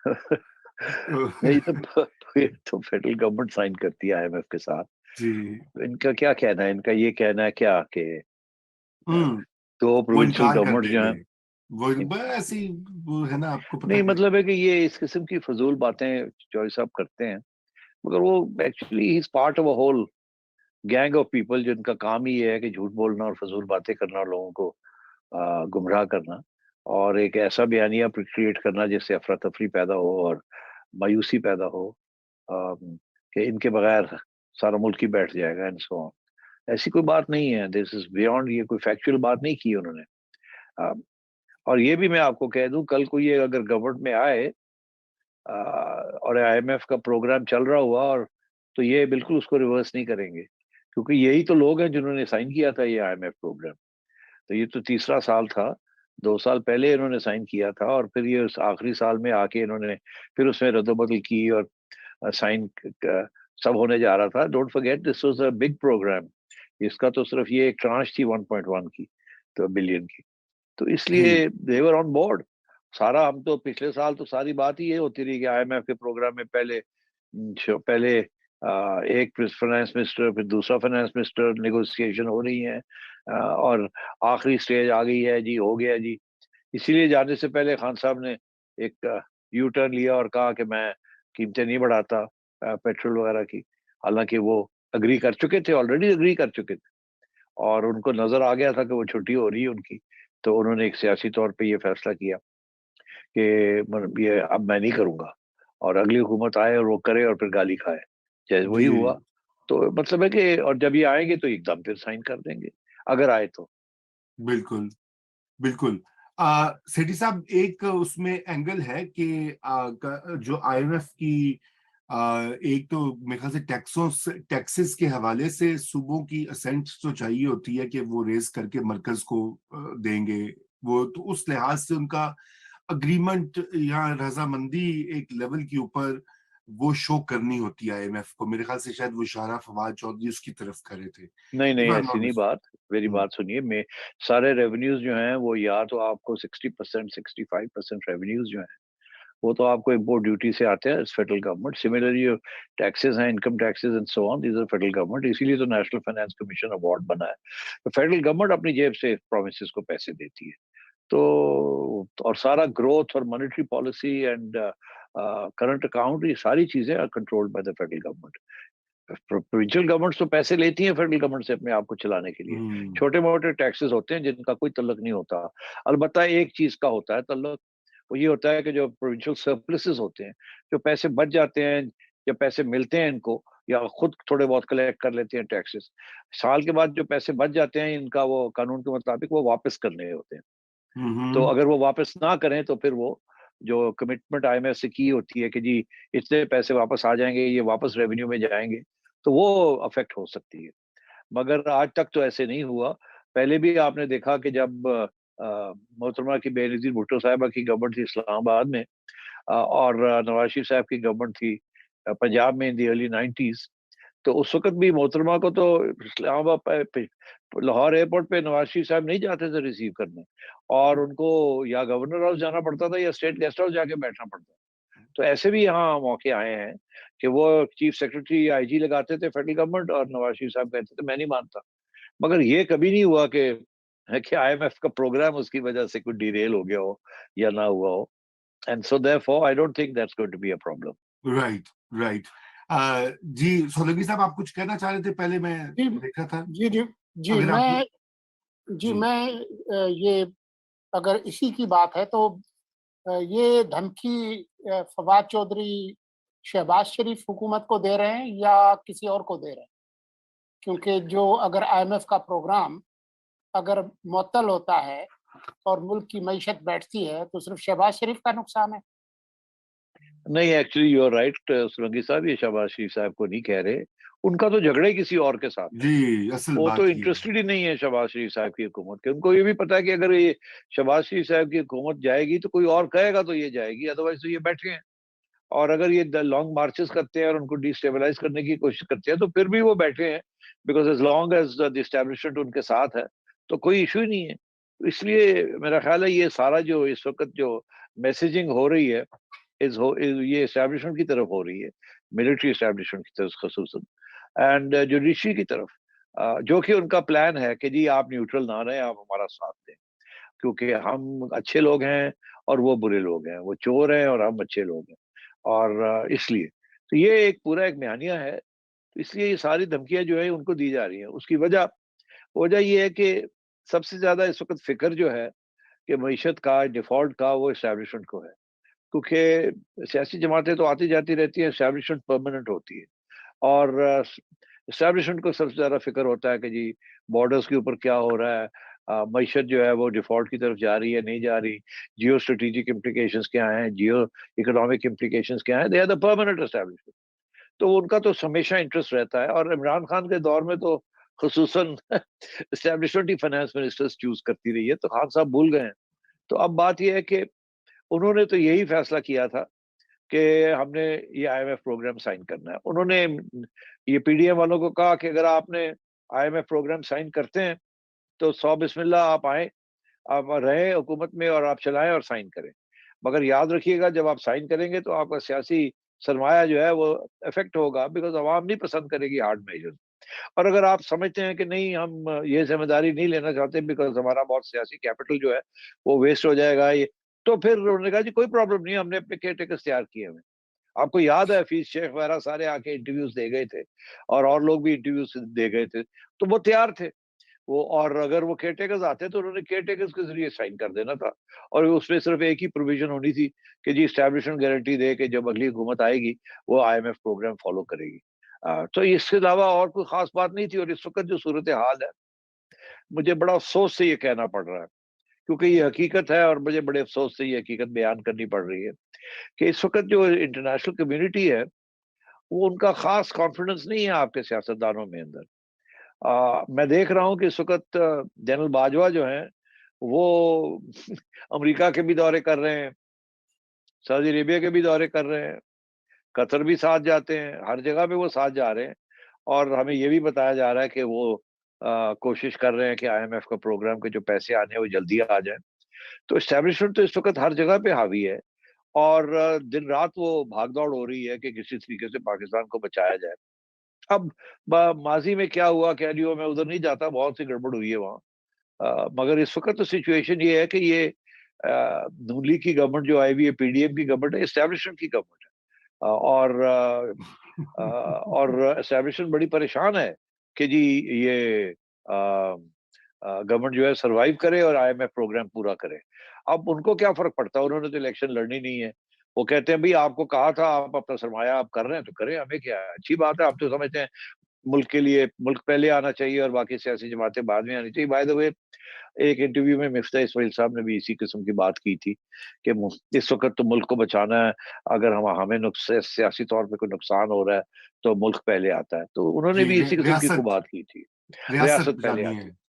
नहीं तो ये तो फेडरल गवर्नमेंट साइन करती है आईएमएफ के साथ। जी। इनका क्या कहना है, इनका ये कहना है क्या कि हम्म। दो वो प्रोविंशियल इनकार कर गवर्नमेंट जो देंगे। हैं। वो ऐसी, वो है ना, आपको पता नहीं है। मतलब है कि ये इस किस्म की फजूल बातें जॉय साहब करते हैं, मगर वो actually he is part of a whole gang of people जिनका काम ही ये है कि झूठ बोलना और फजूल बातें करना और लोगों को गुमराह करना, और एक ऐसा बयानिया क्रिएट करना जिससे अफरा तफरी पैदा हो और मायूसी पैदा हो, कि इनके बगैर सारा मुल्क ही बैठ जाएगा एंड सो ऑन। ऐसी कोई बात नहीं है, दिस इज बियॉन्ड, ये कोई फैक्चुअल बात नहीं की उन्होंने। अम, और ये भी मैं आपको कह दूं, कल को ये अगर गवर्नमेंट में आए और आईएमएफ का प्रोग्राम चल रहा हुआ, और तो ये बिल्कुल उसको रिवर्स नहीं करेंगे, क्योंकि यही तो लोग हैं जिन्होंने साइन किया था ये आईएमएफ प्रोग्राम। तो ये तो तीसरा साल था, 2 साल पहले इन्होंने साइन किया था, और फिर ये उस आखिरी साल में आके इन्होंने फिर उसमें रद्दोबदल की और साइन सब होने जा रहा था। Don't forget this was a big programme. इसका तो सिर्फ ये एक ट्रांच थी 1.1 की, तो बिलियन की। तो जी। इसलिए देवर ऑन बोर्ड सारा। हम तो पिछले साल तो सारी बात ही ये होती रही कि आईएमएफ के प्रोग्राम में पहले पहले एक फाइनेंस मिनिस्टर फिर दूसरा फाइनेंस मिनिस्टर, नेगोशिएशन हो रही है, और आखिरी स्टेज आ गई है जी, हो गया जी। इसीलिए जाने से पहले खान साहब ने एक यू टर्न लिया और कहा कि मैं कीमतें नहीं बढ़ाता पेट्रोल वगैरह की। हालांकि वो अग्री कर चुके थे, ऑलरेडी अग्री कर चुके थे, और उनको नजर आ गया था कि वो छुट्टी हो रही है उनकी। तो उन्होंने एक सियासी तौर पे ये फैसला किया कि ये अब मैं नहीं करूंगा, और अगली हुकूमत आए और वो करे और फिर गाली खाए, चाहे वही जी। हुआ। तो मतलब है कि और जब ये आएंगे तो एकदम फिर साइन कर देंगे, अगर आए तो। बिल्कुल। बिल्कुल। सेठी साहब, एक उसमें एंगल है कि जो आईएमएफ की एक तो मेरे ख्याल से टैक्सेस के हवाले से सूबों की असेंट तो चाहिए होती है कि वो रेज करके मरकज को देंगे। वो तो उस लिहाज से उनका अग्रीमेंट या रजामंदी एक लेवल के ऊपर वो शो करनी होती है आईएमएफ को। मेरे ख्याल से शायद वो शारा फवाद चौधरी उसकी तरफ करे थे, नहीं इफ नहीं, आई एम ऐसी नॉट नहीं मिस्टेकन। बात। मेरी बात सुनिए, मैं सारे रेवेन्यूज जो हैं वो या तो आपको 60% 65% रेवेन्यूज जो हैं वो तो आपको इम्पोर्ट ड्यूटी से आते हैं फेडरल गवर्नमेंट। सिमिलरली जो टैक्सेस हैं, income taxes and so on, these are federal government. इसीलिए तो नेशनल फाइनेंस कमीशन अवार्ड बना है। तो फेडरल गवर्नमेंट अपनी जेब से प्रोमिस को पैसे देती है। तो और सारा ग्रोथ और monetary policy and current account, ये सारी चीजें are controlled by the federal government. Provincial government तो पैसे लेती हैं फेडरल गवर्नमेंट से अपने आप को चलाने के लिए। हम्म। छोटे मोटे टैक्सेस होते हैं जिनका कोई तल्लक नहीं होता। अलबत्ता एक चीज का होता है तल्लक, वो ये होता है कि जो प्रोविंशियल सरप्लसेस होते हैं, जो पैसे बच जाते हैं या पैसे मिलते हैं इनको, या खुद थोड़े बहुत कलेक्ट कर लेते हैं टैक्सेस, साल के बाद जो पैसे बच जाते हैं इनका, वो कानून के मुताबिक वो वापस करने होते हैं। तो हम्म। अगर वो वापस ना करें तो फिर वो जो कमिटमेंट आईएमएफ से की होती है कि जी इतने पैसे वापस आ जाएंगे, ये वापस रेवेन्यू में जाएंगे, तो वो अफेक्ट हो सकती है। मगर आज तक तो ऐसे नहीं हुआ। पहले भी आपने देखा कि जब मोहतरमा की बेनजीर भुट्टो साहिबा की गवर्नमेंट थी इस्लामाबाद में, और नवाज शरीफ साहब की गवर्नमेंट थी पंजाब में इन दी अर्ली 90s। तो उस वक्त भी मोहतरमा को तो इस्लामाबाद लाहौर एयरपोर्ट पे नवाज शरीफ साहब नहीं जाते थे रिसीव करने, और उनको या गवर्नर हाउस जाना पड़ता था या स्टेट गेस्ट हाउस जाके बैठना पड़ता था। तो ऐसे भी यहाँ मौके आए हैं कि वो चीफ सेक्रेटरी आईजी लगाते थे फेडरल गवर्नमेंट, और नवाज शरीफ साहब कहते थे मैं नहीं मानता। मगर ये कभी नहीं हुआ कि आईएमएफ का प्रोग्राम उसकी वजह से कुछ डिरेल हो गया हो या ना हुआ हो। And so therefore I don't think that's going to be a problem. Right. Right. जी, सोलंकी साहब, आप कुछ कहना चाह रहे थे, पहले मैं जी, देखा था। जी, जी, जी, अगर आपको। जी। ये अगर इसी की बात है तो ये धमकी फवाद चौधरी शहबाज शरीफ हुकूमत को दे रहे हैं या किसी और को दे रहे हैं? क्योंकि जो अगर आईएमएफ का प्रोग्राम अगर मुअत्तल होता है और मुल्क की मईशत बैठती है तो सिर्फ शहबाज शरीफ का नुकसान है। नहीं, एक्चुअली यू आर राइट सुरंगी साहब, ये शहबाज शरीफ साहब को नहीं कह रहे। उनका तो झगड़ा ही किसी और के साथ है। जी, असल वो तो बात ये है। इंटरेस्टेड ही नहीं है शहबाज शरीफ साहब की हुकूमत के। उनको ये भी पता है कि अगर ये शहबाज शरीफ साहब की हुकूमत जाएगी तो कोई और कहेगा तो ये जाएगी, अदरवाइज तो ये बैठे हैं। और अगर ये लॉन्ग मार्चेस करते हैं और उनको डिस्टेबलाइज करने की कोशिश करते हैं तो फिर भी वो बैठे हैं, because as long as the establishment उनके साथ है तो कोई इशू ही नहीं है। तो इसलिए मेरा ख्याल है ये सारा जो इस वक्त जो मैसेजिंग हो रही है ये एस्टैब्लिशमेंट की तरफ हो रही है, मिलिट्री एस्टैब्लिशमेंट की तरफ खसूसन, एंड जुडिशरी की तरफ, जो कि उनका प्लान है कि जी आप न्यूट्रल ना रहें, आप हमारा साथ दें, क्योंकि हम अच्छे लोग हैं और वो बुरे लोग हैं, वो चोर हैं और हम अच्छे लोग हैं, और इसलिए तो ये एक पूरा एक बयानिया है। तो इसलिए ये सारी धमकियां जो है उनको दी जा रही हैं। उसकी वजह वजह ये है कि सबसे ज्यादा इस वक्त फिक्र जो है कि मईशत का, डिफॉल्ट का, वो इस्टेब्लिशमेंट को है, क्योंकि सियासी जमातें तो आती जाती रहती हैं, इस्टेब्लिशमेंट परमानेंट होती है, और इस्टेब्लिशमेंट को सबसे ज्यादा फिक्र होता है कि जी बॉर्डर्स के ऊपर क्या हो रहा है, मईशत जो है वो डिफॉल्ट की तरफ जा रही है, नहीं जा रही, जियो स्ट्रेटेजिक इम्प्लीकेशंस क्या हैं, जियो इकोनॉमिक इम्प्लीकेशंस क्या हैं, they are the permanent establishment. तो उनका तो हमेशा इंटरेस्ट रहता है, और इमरान खान के दौर में तो खुसूसन एस्टेब्लिशमेंट ही फाइनेंस मिनिस्टर्स चूज करती रही है, तो खान साहब भूल गए हैं। तो अब बात यह है कि उन्होंने तो यही फैसला किया था कि हमने ये आईएमएफ प्रोग्राम साइन करना है। उन्होंने ये पीडीएम वालों को कहा कि अगर आपने आईएमएफ प्रोग्राम साइन करते हैं तो 100 बिस्मिल्लाह, आप आए, आप रहें हुकूमत में और आप चलाएं और साइन करें। मगर याद रखिएगा, जब आप साइन करेंगे तो आपका सियासी सरमाया जो है वो इफेक्ट होगा, बिकॉज अवाम नहीं पसंद करेगी हार्ड मेजर्स। और अगर आप समझते हैं कि नहीं, हम ये जिम्मेदारी नहीं लेना चाहते बिकॉज हमारा बहुत सियासी कैपिटल जो है वो वेस्ट हो जाएगा, ये, तो फिर उन्होंने कहा जी कोई प्रॉब्लम नहीं, हमने अपने केयर टेकर्स तैयार किए हुए। आपको याद है हफीज शेख वगैरह सारे आके इंटरव्यूज दे गए थे, और लोग भी इंटरव्यूज दे गए थे, तो वो तैयार थे वो। और अगर वो केयर टेकर्स आते तो उन्होंने केयर टेकर्स के जरिए साइन कर देना था, और उसमें सिर्फ एक ही प्रोविजन होनी थी कि जी स्टैब्लिशमेंट गारंटी दे कि जब अगली हुकूमत आएगी वो आईएमएफ प्रोग्राम फॉलो करेगी। तो इसके अलावा और कोई खास बात नहीं थी। और इस वक्त जो सूरत हाल है, मुझे बड़ा अफसोस से ये कहना पड़ रहा है, क्योंकि ये हकीकत है और मुझे बड़े अफसोस से ये हकीकत बयान करनी पड़ रही है कि इस वक्त जो इंटरनेशनल कम्युनिटी है वो, उनका खास कॉन्फिडेंस नहीं है आपके सियासतदानों में अंदर। मैं देख रहा हूँ कि इस वक्त जनरल बाजवा जो हैं वो अमेरिका के भी दौरे कर रहे हैं, सऊदी अरेबिया के भी दौरे कर रहे हैं, कतर भी साथ जाते हैं, हर जगह पे वो साथ जा रहे हैं। और हमें ये भी बताया जा रहा है कि वो कोशिश कर रहे हैं कि आईएमएफ का प्रोग्राम के जो पैसे आने हैं वो जल्दी आ जाए। तो एस्टेब्लिशमेंट तो इस वक्त हर जगह पे हावी है, और दिन रात वो भाग दौड़ हो रही है कि किसी तरीके से पाकिस्तान को बचाया जाए। अब माजी में क्या हुआ क्या नहीं हुआ, मैं उधर नहीं जाता, बहुत सी गड़बड़ हुई है वहाँ। मगर इस वक्त तो सिचुएशन ये है कि ये नून लीग की गवर्नमेंट जो आई हुई है, पीडीएम की गवर्नमेंट है, एस्टेब्लिशमेंट की गवर्नमेंट है। और एस्टेब्लिशमेंट बड़ी परेशान है कि जी ये गवर्नमेंट जो है सरवाइव करे और आईएमएफ प्रोग्राम पूरा करे। अब उनको क्या फर्क पड़ता है, उन्होंने तो इलेक्शन लड़नी नहीं है। वो कहते हैं भाई आपको कहा था, आप अपना सरमाया आप कर रहे हैं तो करें, हमें क्या है, अच्छी बात है। आप तो समझते हैं मुल्क के लिए मुल्क पहले आना चाहिए और बाकी सियासी जमातें बाद में आनी चाहिए। बाय द वे, एक इंटरव्यू में मिफ्ता इस्माइल साहब ने भी इसी किस्म की बात की थी कि इस वक्त तो मुल्क को बचाना है, अगर हमें सियासी तौर पे कोई नुकसान हो रहा है तो मुल्क पहले आता है। तो उन्होंने जी, भी इसी किस्म की रियासत बात की थी, रियासत रियासत पहले जानी आती है। है।